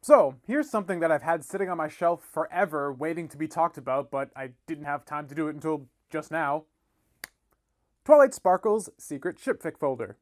So, here's something that I've had sitting on my shelf forever waiting to be talked about, but I didn't have time to do it until just now. Twilight Sparkle's secret Shipfic folder.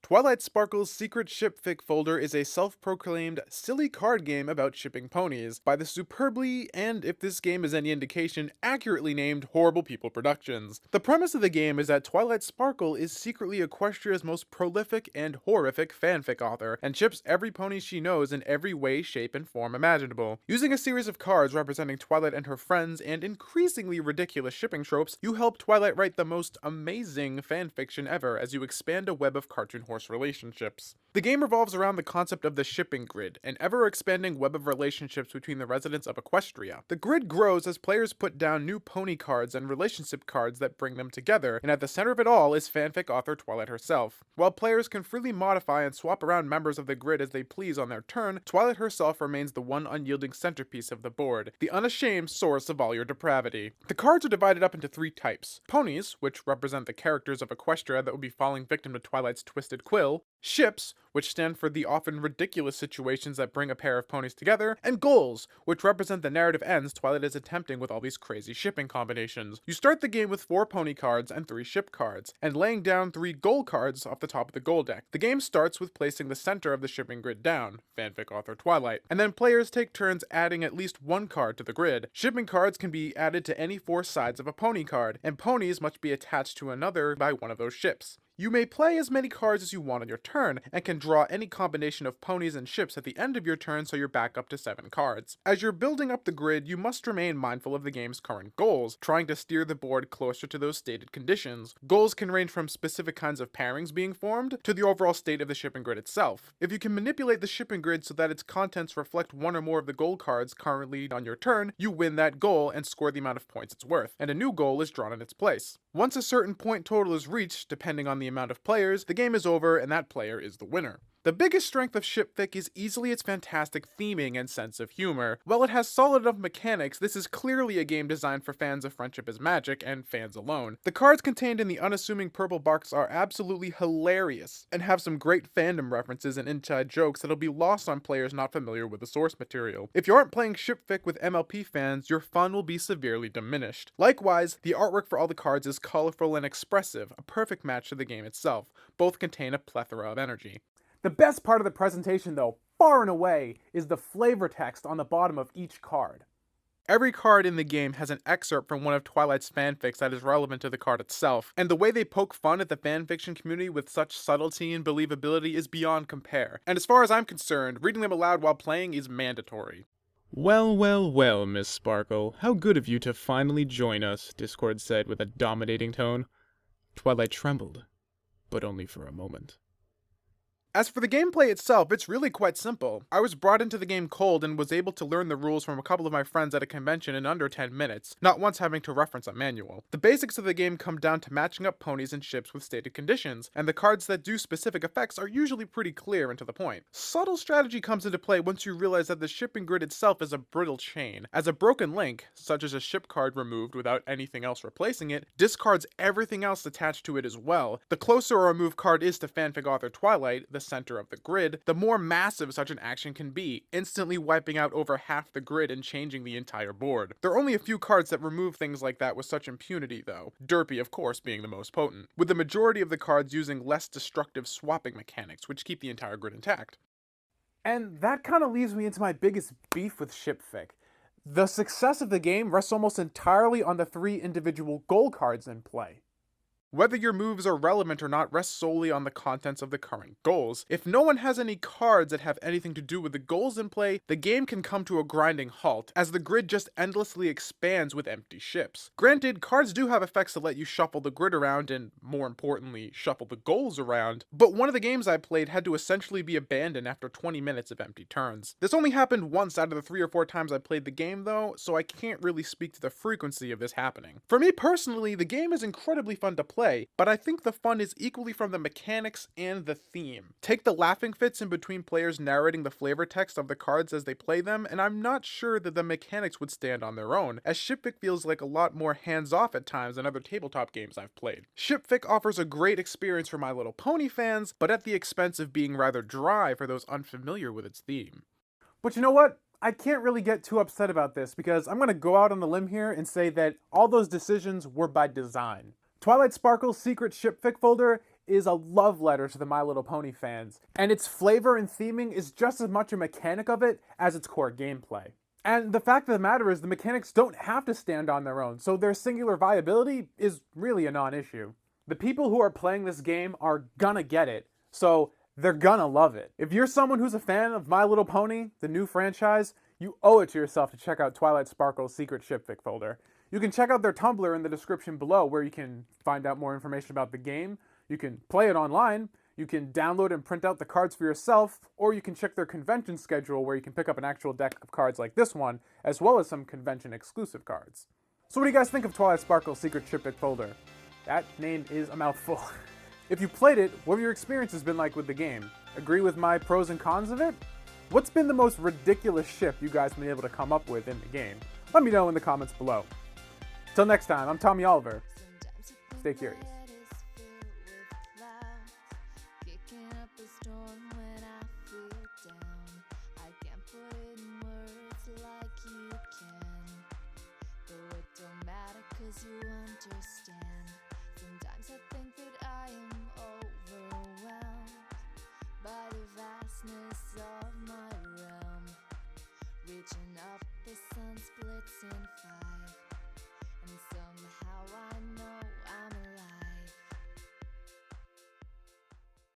Twilight Sparkle's Secret Shipfic folder is a self-proclaimed silly card game about shipping ponies by the superbly, and if this game is any indication, accurately named Horrible People Productions. The premise of the game is that Twilight Sparkle is secretly Equestria's most prolific and horrific fanfic author, and ships every pony she knows in every way, shape, and form imaginable. Using a series of cards representing Twilight and her friends and increasingly ridiculous shipping tropes, you help Twilight write the most amazing fanfiction ever as you expand a web of cartoon horse relationships. The game revolves around the concept of the shipping grid, an ever-expanding web of relationships between the residents of Equestria. The grid grows as players put down new pony cards and relationship cards that bring them together, and at the center of it all is fanfic author Twilight herself. While players can freely modify and swap around members of the grid as they please on their turn, Twilight herself remains the one unyielding centerpiece of the board, the unashamed source of all your depravity. The cards are divided up into three types: ponies, which represent the characters of Equestria that would be falling victim to Twilight's twisted quill; ships, which stand for the often ridiculous situations that bring a pair of ponies together; and goals, which represent the narrative ends Twilight is attempting with all these crazy shipping combinations. You start the game with 4 pony cards and 3 ship cards, and laying down 3 goal cards off the top of the goal deck. The game starts with placing the center of the shipping grid down, fanfic author Twilight, and then players take turns adding at least 1 card to the grid. Shipping cards can be added to any 4 sides of a pony card, and ponies must be attached to another by one of those ships. You may play as many cards as you want on your turn, and can draw any combination of ponies and ships at the end of your turn so you're back up to 7 cards. As you're building up the grid, you must remain mindful of the game's current goals, trying to steer the board closer to those stated conditions. Goals can range from specific kinds of pairings being formed, to the overall state of the shipping grid itself. If you can manipulate the shipping grid so that its contents reflect one or more of the goal cards currently on your turn, you win that goal and score the amount of points it's worth, and a new goal is drawn in its place. Once a certain point total is reached, depending on the amount of players, the game is over and that player is the winner. The biggest strength of Shipfic is easily its fantastic theming and sense of humor. While it has solid enough mechanics, this is clearly a game designed for fans of Friendship is Magic, and fans alone. The cards contained in the unassuming purple box are absolutely hilarious, and have some great fandom references and inside jokes that'll be lost on players not familiar with the source material. If you aren't playing Shipfic with MLP fans, your fun will be severely diminished. Likewise, the artwork for all the cards is colorful and expressive, a perfect match to the game itself. Both contain a plethora of energy. The best part of the presentation, though, far and away, is the flavor text on the bottom of each card. Every card in the game has an excerpt from one of Twilight's fanfics that is relevant to the card itself, and the way they poke fun at the fanfiction community with such subtlety and believability is beyond compare. And as far as I'm concerned, reading them aloud while playing is mandatory. Well, well, well, Miss Sparkle, how good of you to finally join us, Discord said with a dominating tone. Twilight trembled, but only for a moment. As for the gameplay itself, it's really quite simple. I was brought into the game cold and was able to learn the rules from a couple of my friends at a convention in under 10 minutes, not once having to reference a manual. The basics of the game come down to matching up ponies and ships with stated conditions, and the cards that do specific effects are usually pretty clear and to the point. Subtle strategy comes into play once you realize that the shipping grid itself is a brittle chain, as a broken link, such as a ship card removed without anything else replacing it, discards everything else attached to it as well. The closer a removed card is to fanfic author Twilight, the center of the grid, the more massive such an action can be, instantly wiping out over half the grid and changing the entire board. There are only a few cards that remove things like that with such impunity though, Derpy of course being the most potent, with the majority of the cards using less destructive swapping mechanics, which keep the entire grid intact. And that kind of leads me into my biggest beef with Shipfic. The success of the game rests almost entirely on the 3 individual goal cards in play. Whether your moves are relevant or not rests solely on the contents of the current goals. If no one has any cards that have anything to do with the goals in play, the game can come to a grinding halt, as the grid just endlessly expands with empty ships. Granted, cards do have effects that let you shuffle the grid around and, more importantly, shuffle the goals around, but one of the games I played had to essentially be abandoned after 20 minutes of empty turns. This only happened once out of the 3 or 4 times I played the game though, so I can't really speak to the frequency of this happening. For me personally, the game is incredibly fun to play, play, but I think the fun is equally from the mechanics and the theme. Take the laughing fits in between players narrating the flavor text of the cards as they play them, and I'm not sure that the mechanics would stand on their own, as Shipfic feels like a lot more hands-off at times than other tabletop games I've played. Shipfic offers a great experience for My Little Pony fans, but at the expense of being rather dry for those unfamiliar with its theme. But you know what? I can't really get too upset about this because I'm going to go out on the limb here and say that all those decisions were by design. Twilight Sparkle's secret Shipfic folder is a love letter to the My Little Pony fans, and its flavor and theming is just as much a mechanic of it as its core gameplay. And the fact of the matter is the mechanics don't have to stand on their own, so their singular viability is really a non-issue. The people who are playing this game are gonna get it, so they're gonna love it. If you're someone who's a fan of My Little Pony, the new franchise, you owe it to yourself to check out Twilight Sparkle's secret Shipfic folder. You can check out their Tumblr in the description below where you can find out more information about the game, you can play it online, you can download and print out the cards for yourself, or you can check their convention schedule where you can pick up an actual deck of cards like this one, as well as some convention exclusive cards. So what do you guys think of Twilight Sparkle's secret Shipfic folder? That name is a mouthful. If you played it, what have your experiences been like with the game? Agree with my pros and cons of it? What's been the most ridiculous ship you guys have been able to come up with in the game? Let me know in the comments below. Till next time, I'm Tommy Oliver. Stay curious. You understand. Sometimes I think that I am overwhelmed by the vastness of my realm. Reaching up, the sun splits in 5.